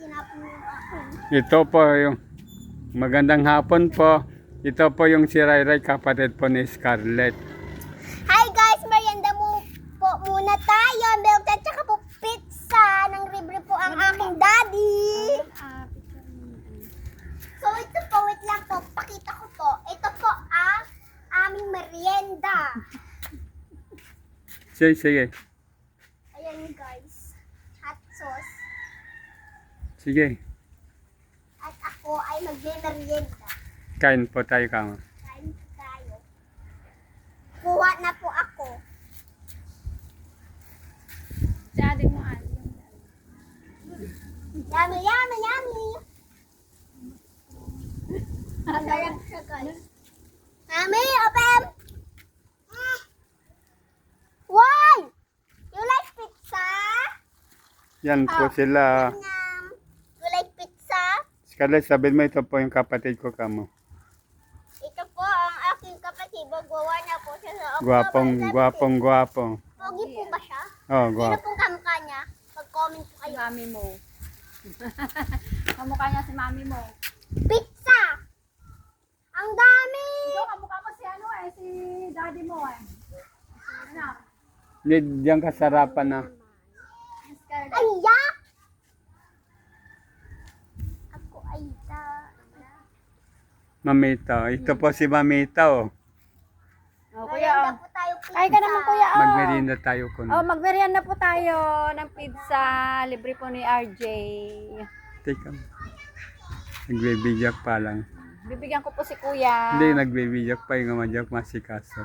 tinapon yung akin. Ito po yung magandang hapon po. Ito po yung si Ray, kapatid po ni Scarlett. Hi guys, merienda mo po muna tayo. Milk at saka po pizza. Nang libre po ang aking daddy. So ito po, wait lang po. Pakita ko po. Ito po ang aming merienda. Sige. Ayan guys. Hot sauce. Sige. At ako ay magme-merienda. Kain po tayo kama. Kain po tayo. Kuha na po ako. Daddy mo Yummy, yummy, yummy. Masarap siya guys. Mami, open! Why? You like pizza? Yan po sila. You like pizza? Scarlett, sabihin mo ito po yung kapatid ko kamo. Ito po ang aking kapatid. Gawa na po siya sa Gwapong. Pogi po ba siya? Oh, Sino gwapo. pong kamukha niya? Pag-comment po kayo. Mami mo. Kamukha niya si mami mo. Pizza! Ang dami! Ikaw, kamukha mo si ano si daddy mo Ano? Diyan kasarapan na. Ay, yak! Ako ay Mamita. Ito po si Mamita oh. Oh, Merienda po tayo pizza. Ay ka naman kuya. Magmerienda tayo ko. Magmerienda po tayo ng pizza. Libre po ni RJ. Teka. Nagbibigyak pa lang. Bibigyan ko po si kuya. Hindi, nagbibigyak pa yung madyak masikaso.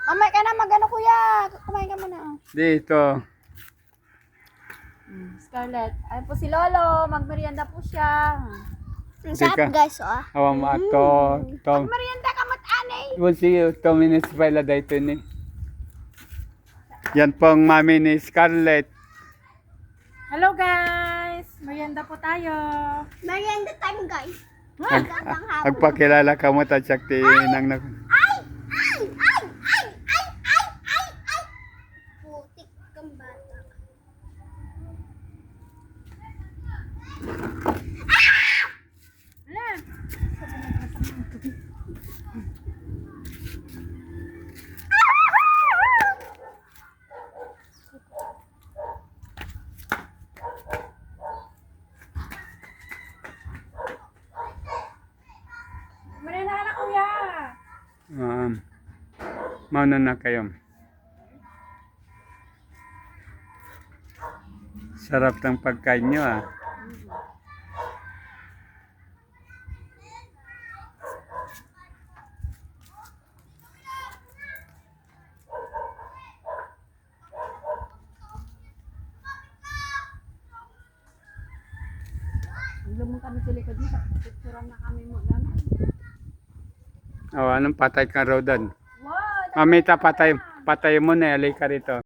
Mamay ka na magano kuya. Kumain ka muna. Dito. Scarlett. Ay po si Lolo. Magmerienda po siya. Ang Teka. sarap guys, oh. Awa mo ato. Merienda ka mat-anay. We'll see you 2 minutes pa ila dito ni. Yan pong mami ni Scarlett. Hello guys. Merienda po tayo. Merienda time guys. Agpakilala ka mo tatsakti nang Ay! Ay! Ay! Ay! Ay! Ay! Ay! Ay! Putik kang bata. Merienda ka na kuya. Mauna na kayo. Sarap ng pagkain nyo ah. Lumong kami sa likod dito. Picturean na kami mo. Gano'n. Oh, anong patay ka raw doon? Wow! Mamita patay mo na, alay ka rito.